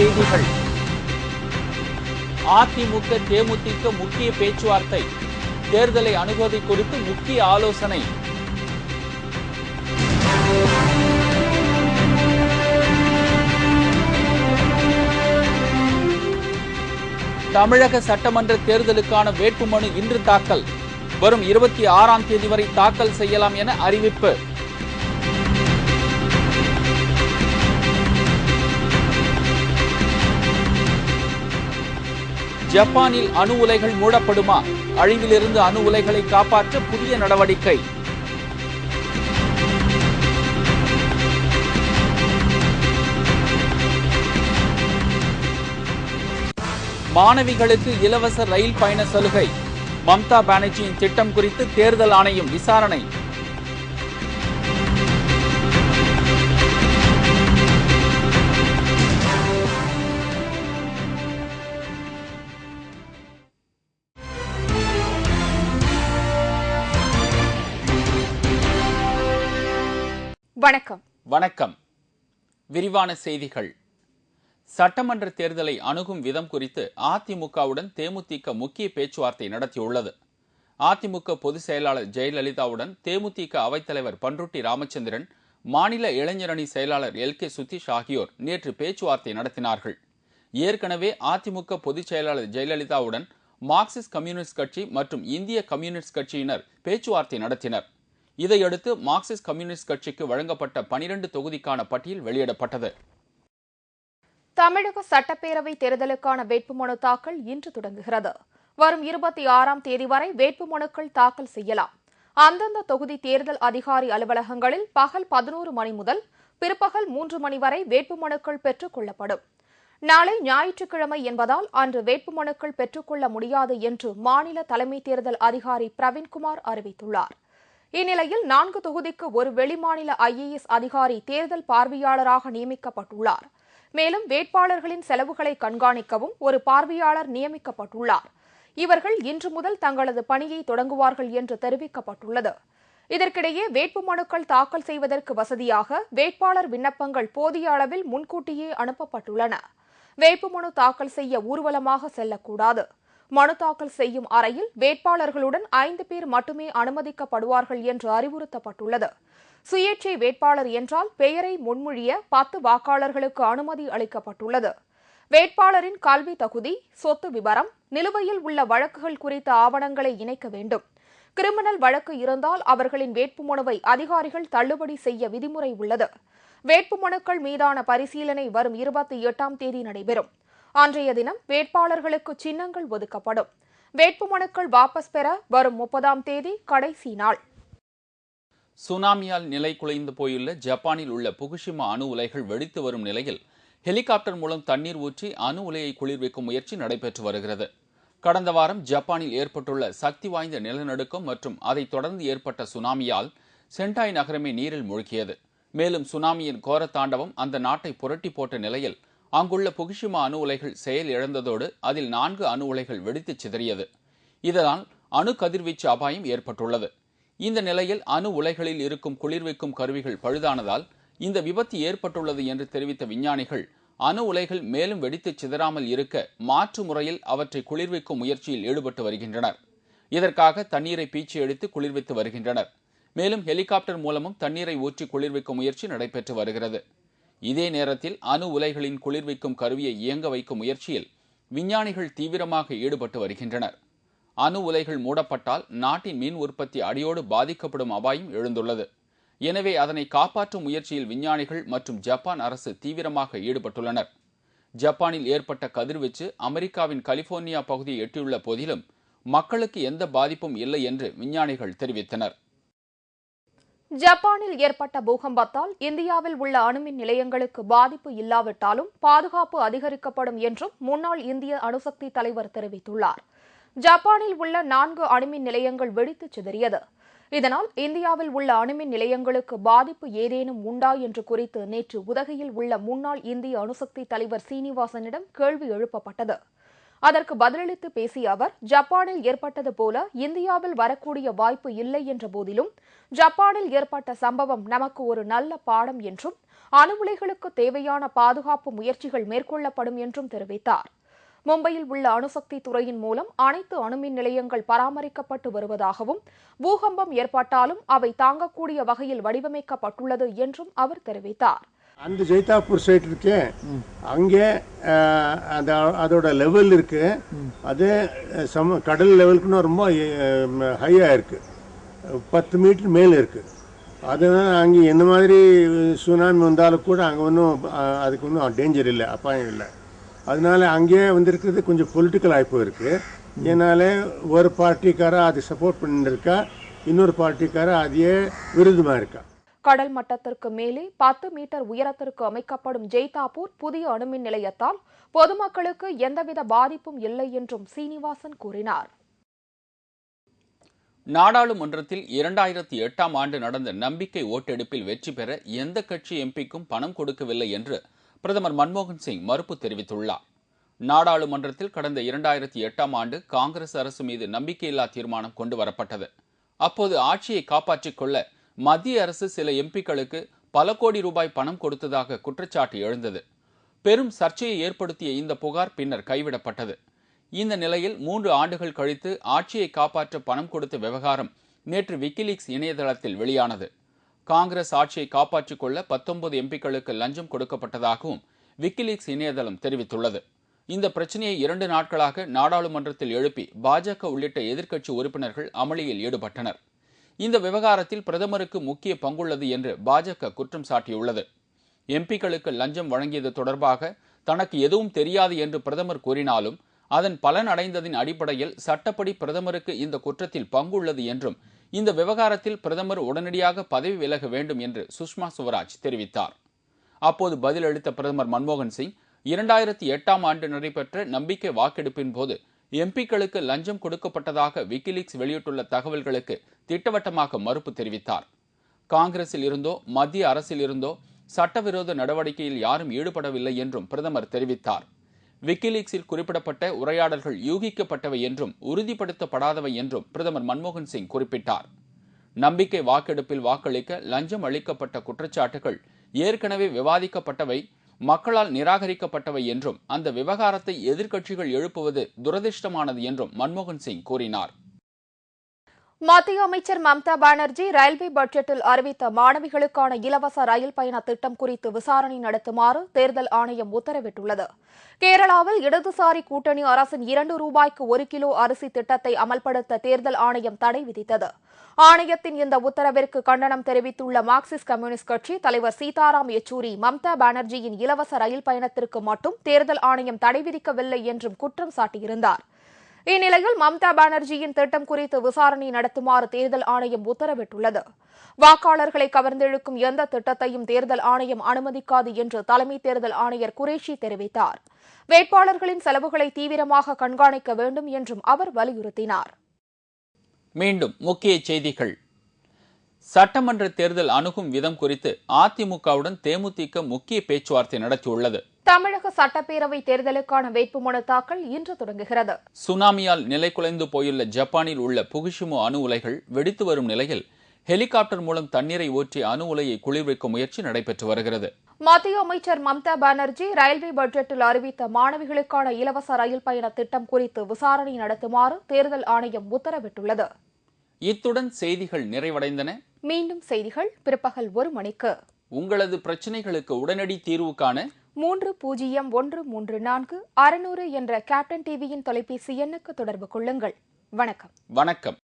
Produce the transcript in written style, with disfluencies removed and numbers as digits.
செய்திகள். அதிமுக தேமுதிக முக்கிய பேச்சுவார்த்தை, தேர்தலை அணுகுவது குறித்து முக்கிய ஆலோசனை. தமிழக சட்டமன்ற தேர்தலுக்கான வேட்புமனு இன்று தாக்கல். வரும் 26ஆம் தேதி வரை தாக்கல் செய்யலாம் என அறிவிப்பு. ஜப்பானில் அணு உலைகள் மூடப்படுமா? அழிவிலிருந்து அணு உலைகளை காப்பாற்ற புதிய நடவடிக்கை. மாணவிகளுக்கு இலவச ரயில் பயண சலுகை. மம்தா பானர்ஜியின் திட்டம் குறித்து தேர்தல் ஆணையம் விசாரணை. வணக்கம். வணக்கம். விரிவான செய்திகள். சட்டமன்ற தேர்தலை அணுகும் விதம் குறித்து அதிமுகவுடன் தேமுதிக முக்கிய பேச்சுவார்த்தை நடத்தியுள்ளது. அதிமுக பொதுச் செயலாளர் ஜெயலலிதாவுடன் தேமுதிக அவைத்தலைவர் பண்ருட்டி ராமச்சந்திரன், மாநில இளைஞரணி செயலாளர் LK சுதீஷ் ஆகியோர் நேற்று பேச்சுவார்த்தை நடத்தினார்கள். ஏற்கனவே அதிமுக பொதுச் செயலாளர் ஜெயலலிதாவுடன் மார்க்சிஸ்ட் கம்யூனிஸ்ட் கட்சி மற்றும் இந்திய கம்யூனிஸ்ட் கட்சியினர் பேச்சுவார்த்தை நடத்தினர். இதையடுத்து மார்க்சிஸ்ட் கம்யூனிஸ்ட் கட்சிக்கு வழங்கப்பட்ட 12 தொகுதிக்கான பட்டியல் வெளியிடப்பட்டது. தமிழக சட்டப்பேரவை தேர்தலுக்கான வேட்புமனு தாக்கல் இன்று தொடங்குகிறது. வரும் 26ஆம் தேதி வரை வேட்புமனுக்கள் தாக்கல் செய்யலாம். அந்தந்த தொகுதி தேர்தல் அதிகாரி அலுவலகங்களில் பகல் 11 மணி முதல் பிற்பகல் 3 மணி வரை வேட்புமனுக்கள் பெற்றுக் கொள்ளப்படும். நாளை ஞாயிற்றுக்கிழமை என்பதால் அன்று வேட்புமனுக்கள் பெற்றுக்கொள்ள முடியாது என்று மாநில தலைமை தேர்தல் அதிகாரி பிரவீன்குமார் அறிவித்துள்ளார். இந்நிலையில் 4 தொகுதிக்கு ஒரு வெளிமாநில IAS அதிகாரி தேர்தல் பார்வையாளராக நியமிக்கப்பட்டுள்ளார். மேலும் வேட்பாளர்களின் செலவுகளை கண்காணிக்கவும் ஒரு பார்வையாளர் நியமிக்கப்பட்டுள்ளார். இவர்கள் இன்று முதல் தங்களது பணியை தொடங்குவார்கள் என்று தெரிவிக்கப்பட்டுள்ளது. இதற்கிடையே வேட்புமனுக்கள் தாக்கல் செய்வதற்கு வசதியாக வேட்பாளர் விண்ணப்பங்கள் போதிய அளவில் முன்கூட்டியே அனுப்பப்பட்டுள்ளன. வேட்புமனு தாக்கல் செய்ய ஊர்வலமாக செல்லக்கூடாது. மனு தாக்கல் செய்யும் அறையில் வேட்பாளர்களுடன் 5 பேர் மட்டுமே அனுமதிக்கப்படுவார்கள் என்று அறிவுறுத்தப்பட்டுள்ளது. சுயேட்சை வேட்பாளர் என்றால் பெயரை முன்மொழிய 10 வாக்காளர்களுக்கு அனுமதி அளிக்கப்பட்டுள்ளது. வேட்பாளரின் கல்வி தகுதி, சொத்து விவரம், நிலுவையில் உள்ள வழக்குகள் குறித்த ஆவணங்களை இணைக்க வேண்டும். கிரிமினல் வழக்கு இருந்தால் அவர்களின் வேட்புமனுவை அதிகாரிகள் தள்ளுபடி செய்ய விதிமுறை உள்ளது. வேட்புமனுக்கள் மீதான பரிசீலனை வரும் 28ஆம் தேதி நடைபெறும். அன்றைய தினம் வேட்பாளர்களுக்கு சின்னங்கள் ஒதுக்கப்படும். வேட்புமனுக்கள் வாபஸ் பெற வரும் 30ஆம் தேதி கடைசி நாள். சுனாமியால் நிலை குலைந்து போயுள்ள ஜப்பானில் உள்ள புகுஷிமா அணு உலைகள் வெடித்து வரும் நிலையில் ஹெலிகாப்டர் மூலம் தண்ணீர் ஊற்றி அணு உலையை குளிர்விக்கும் முயற்சி நடைபெற்று வருகிறது. கடந்த வாரம் ஜப்பானில் ஏற்பட்டுள்ள சக்தி வாய்ந்த நிலநடுக்கம் மற்றும் அதைத் தொடர்ந்து ஏற்பட்ட சுனாமியால் சென்டாய் நகரமே நீரில் மூழ்கியது. மேலும் சுனாமியின் கோர தாண்டவம் அந்த நாட்டை புரட்டி போட்ட நிலையில் அங்குள்ள புகுஷிமா அணு உலைகள் செயல் இழந்ததோடு அதில் 4 அணு உலைகள் வெடித்து சிதறியது. இதனால் அணு கதிர்வீச்சு அபாயம் ஏற்பட்டுள்ளது. இந்த நிலையில் அணு உலைகளில் இருக்கும் குளிர்விக்கும் கருவிகள் பழுதானதால் இந்த விபத்து ஏற்பட்டுள்ளது என்று தெரிவித்த விஞ்ஞானிகள் அணு உலைகள் மேலும் வெடித்து சிதறாமல் இருக்க மாற்று முறையில் அவற்றை குளிர்விக்கும் முயற்சியில் ஈடுபட்டு வருகின்றனர். இதற்காக தண்ணீரை பீச்சி எடுத்து குளிர்வித்து வருகின்றனர். மேலும் ஹெலிகாப்டர் மூலமும் தண்ணீரை ஊற்றி குளிர்விக்கும் முயற்சி நடைபெற்று வருகிறது. இதே நேரத்தில் அணு உலைகளின் குளிர்விக்கும் கருவியை இயங்க வைக்கும் முயற்சியில் விஞ்ஞானிகள் தீவிரமாக ஈடுபட்டு வருகின்றனர். அணு உலைகள் மூடப்பட்டால் நாட்டின் மின் உற்பத்தி அடியோடு பாதிக்கப்படும் அபாயம் எழுந்துள்ளது. எனவே அதனை காப்பாற்றும் முயற்சியில் விஞ்ஞானிகள் மற்றும் ஜப்பான் அரசு தீவிரமாக ஈடுபட்டுள்ளனர். ஜப்பானில் ஏற்பட்ட கதிர்வீச்சு அமெரிக்காவின் கலிபோர்னியா பகுதியை எட்டியுள்ள போதிலும் மக்களுக்கு எந்த பாதிப்பும் இல்லை என்று விஞ்ஞானிகள் தெரிவித்தனர். ஜப்பானில் ஏற்பட்ட பூகம்பத்தால் இந்தியாவில் உள்ள அணுமின் நிலையங்களுக்கு பாதிப்பு இல்லாவிட்டாலும் பாதுகாப்பு அதிகரிக்கப்படும் என்றும் முன்னாள் இந்திய அணுசக்தி தலைவர் தெரிவித்துள்ளார். ஜப்பானில் உள்ள 4 அணுமின் நிலையங்கள் வெடித்து சிதறியது. இதனால் இந்தியாவில் உள்ள அணுமின் நிலையங்களுக்கு பாதிப்பு ஏதேனும் உண்டா என்று குறித்து நேற்று உதகையில் உள்ள முன்னாள் இந்திய அணுசக்தி தலைவர் சீனிவாசனிடம் கேள்வி எழுப்பப்பட்டது. அதற்கு பதிலளித்து பேசிய அவர், ஜப்பானில் ஏற்பட்டது போல இந்தியாவில் வரக்கூடிய வாய்ப்பு இல்லை என்ற போதிலும் ஜப்பானில் ஏற்பட்ட சம்பவம் நமக்கு ஒரு நல்ல பாடம் என்றும் அணு உலைகளுக்கு தேவையான பாதுகாப்பு முயற்சிகள் மேற்கொள்ளப்படும் என்றும் தெரிவித்தார். மும்பையில் உள்ள அணுசக்தி துறையின் மூலம் அனைத்து அணுமின் நிலையங்கள் பராமரிக்கப்பட்டு வருவதாகவும், பூகம்பம் ஏற்பட்டாலும் அவை தாங்கக்கூடிய வகையில் வடிவமைக்கப்பட்டுள்ளது என்றும் அவர் தெரிவித்தார். அந்த ஜெய்தாப்பூர் சைட் இருக்கே, அங்கே அதோட லெவல் இருக்கு, அது கடல் லெவலுக்குன்னு ரொம்ப ஹையாக இருக்கு, 10 மீட்டர் மேலே இருக்கு. அதனால அங்கே என்ன மாதிரி சுனாமி வந்தாலும் கூட அங்கே ஒன்றும் அதுக்கு ஒன்றும் டேஞ்சர் இல்லை, அபாயம் இல்லை. அதனால அங்கேயே வந்திருக்கிறது கொஞ்சம் பொலிட்டிக்கல் ஆய்ப்பு இருக்கு. இதனால ஒரு பார்ட்டிக்கார அதை சப்போர்ட் பண்ணிருக்கா, இன்னொரு பார்ட்டிக்கார அதையே விருதுமா இருக்கா. கடல் மட்டத்திற்கு மேலே 10 மீட்டர் உயரத்திற்கு அமைக்கப்படும் ஜெய்தாப்பூர் புதிய அணுமின் நிலையத்தால் பொதுமக்களுக்கு எந்தவித பாதிப்பும் இல்லை என்றும் சீனிவாசன் கூறினார். நாடாளுமன்றத்தில் 2008ஆம் ஆண்டு நடந்த நம்பிக்கை ஓட்டெடுப்பில் வெற்றி பெற எந்த கட்சி எம்பிக்கும் பணம் கொடுக்கவில்லை என்று பிரதமர் மன்மோகன் சிங் மறுப்பு தெரிவித்துள்ளார். நாடாளுமன்றத்தில் கடந்த 2008ஆம் ஆண்டு காங்கிரஸ் அரசு மீது நம்பிக்கையில்லா தீர்மானம் கொண்டு வரப்பட்டது. அப்போது ஆட்சியை காப்பாற்றிக் கொள்ள மத்திய அரசு சில எம்பிக்களுக்கு பல கோடி ரூபாய் பணம் கொடுத்ததாக குற்றச்சாட்டு எழுந்தது. பெரும் சர்ச்சையை ஏற்படுத்திய இந்த புகார் பின்னர் கைவிடப்பட்டது. இந்த நிலையில் 3 ஆண்டுகள் கழித்து ஆட்சியை காப்பாற்ற பணம் கொடுத்த விவகாரம் நேற்று விக்கிலீக்ஸ் இணையதளத்தில் வெளியானது. காங்கிரஸ் ஆட்சியை காப்பாற்றிக் கொள்ள 19 எம்பிக்களுக்கு லஞ்சம் கொடுக்கப்பட்டதாகவும் விக்கிலீக்ஸ் இணையதளம் தெரிவித்துள்ளது. இந்த பிரச்சனையை 2 நாட்களாக நாடாளுமன்றத்தில் எழுப்பி பாஜக உள்ளிட்ட எதிர்க்கட்சி உறுப்பினர்கள் அமளியில் ஈடுபட்டனர். இந்த விவகாரத்தில் பிரதமருக்கு முக்கிய பங்குள்ளது என்று பாஜக குற்றம் சாட்டியுள்ளது. எம்பிக்களுக்கு லஞ்சம் வழங்கியது தொடர்பாக தனக்கு எதுவும் தெரியாது என்று பிரதமர் கூறினாலும் அதன் பலன் அடைந்ததின் அடிப்படையில் சட்டப்படி பிரதமருக்கு இந்த குற்றத்தில் பங்குள்ளது என்றும் இந்த விவகாரத்தில் பிரதமர் உடனடியாக பதவி விலக வேண்டும் என்று சுஷ்மா சுவராஜ் தெரிவித்தார். அப்போது பதிலளித்த பிரதமர் மன்மோகன் சிங் 2008ஆம் ஆண்டு நடைபெற்ற நம்பிக்கை வாக்கெடுப்பின் போது எம்பிக்களுக்கு லஞ்சம் கொடுக்கப்பட்டதாக விக்கிலீக்ஸ் வெளியிட்டுள்ள தகவல்களுக்கு திட்டவட்டமாக மறுப்பு தெரிவித்தார். காங்கிரஸில் இருந்தோ மத்திய அரசில் இருந்தோ சட்டவிரோத நடவடிக்கையில் யாரும் ஈடுபடவில்லை என்றும் பிரதமர் தெரிவித்தார். விக்கிலீக்ஸில் குறிப்பிடப்பட்ட உரையாடல்கள் யூகிக்கப்பட்டவை என்றும் உறுதிப்படுத்தப்படாதவை என்றும் பிரதமர் மன்மோகன் சிங் குறிப்பிட்டார். நம்பிக்கை வாக்கெடுப்பில் வாக்களிக்க லஞ்சம் அளிக்கப்பட்ட குற்றச்சாட்டுகள் ஏற்கனவே விவாதிக்கப்பட்டவை, மக்களால் நிராகரிக்கப்பட்டவை என்றும் அந்த விவகாரத்தை எதிர்க்கட்சிகள் எழுப்புவது துரதிருஷ்டமானது என்றும் மன்மோகன் சிங் கூறினார். மத்திய அமைச்சர் மம்தா பானர்ஜி ரயில்வே பட்ஜெட்டில் அறிவித்த மாணவிகளுக்கான இலவச ரயில் பயண திட்டம் குறித்து விசாரணை நடத்துமாறு தேர்தல் ஆணையம் உத்தரவிட்டுள்ளது. கேரளாவில் இடதுசாரி கூட்டணி அரசின் 2 ரூபாய்க்கு 1 கிலோ அரிசி திட்டத்தை அமல்படுத்த தேர்தல் ஆணையம் தடை விதித்தது. ஆணையத்தின் இந்த உத்தரவிற்கு கண்டனம் தெரிவித்துள்ள மார்க்சிஸ்ட் கம்யூனிஸ்ட் கட்சி தலைவர் சீதாராம் யெச்சூரி மம்தா பானர்ஜியின் இலவச ரயில் பயணத்திற்கு மட்டும் தேர்தல் ஆணையம் தடை விதிக்கவில்லை என்றும் குற்றம் சாட்டியிருந்தார். இந்நிலையில் மம்தா பானர்ஜியின் திட்டம் குறித்து விசாரணை நடத்துமாறு தேர்தல் ஆணையம் உத்தரவிட்டுள்ளது. வாக்காளர்களை கவர்ந்தெழுக்கும் எந்த திட்டத்தையும் தேர்தல் ஆணையம் அனுமதிக்காது என்று தலைமை தேர்தல் ஆணையர் குரேஷி தெரிவித்தார். வேட்பாளர்களின் செலவுகளை தீவிரமாக கண்காணிக்க வேண்டும் என்றும் அவர் வலியுறுத்தினார். மீண்டும் முக்கிய செய்திகள். சட்டமன்ற தேர்தல் அணுகும் விதம் குறித்து அதிமுகவுடன் தேமுதிக முக்கிய பேச்சுவார்த்தை நடத்தியுள்ளது. தமிழக சட்டப்பேரவை தேர்தலுக்கான வேட்புமனு தாக்கல் இன்று தொடங்குகிறது. சுனாமியால் நிலைகுலைந்து போயுள்ள ஜப்பானில் உள்ள புகுஷிமா அணு உலைகள் வெடித்து வரும் நிலையில் ஹெலிகாப்டர் மூலம் தண்ணீரை ஊற்றி அணு உலையை குளிர்விக்கும் முயற்சி நடைபெற்று வருகிறது. மத்திய அமைச்சர் மம்தா பானர்ஜி ரயில்வே பட்ஜெட்டில் அறிவித்த மாணவிகளுக்கான இலவச ரயில் பயண திட்டம் குறித்து விசாரணை நடத்துமாறு தேர்தல் ஆணையம் உத்தரவிட்டுள்ளது. இத்துடன் செய்திகள் நிறைவடைந்தன. மீண்டும் செய்திகள் பிற்பகல் 1 மணிக்கு. உங்களது பிரச்சனைகளுக்கு உடனடி தீர்வு காண 300134 600 என்ற கேப்டன் டிவியின் தொலைபேசி எண்ணுக்கு தொடர்பு கொள்ளுங்கள். வணக்கம். வணக்கம்.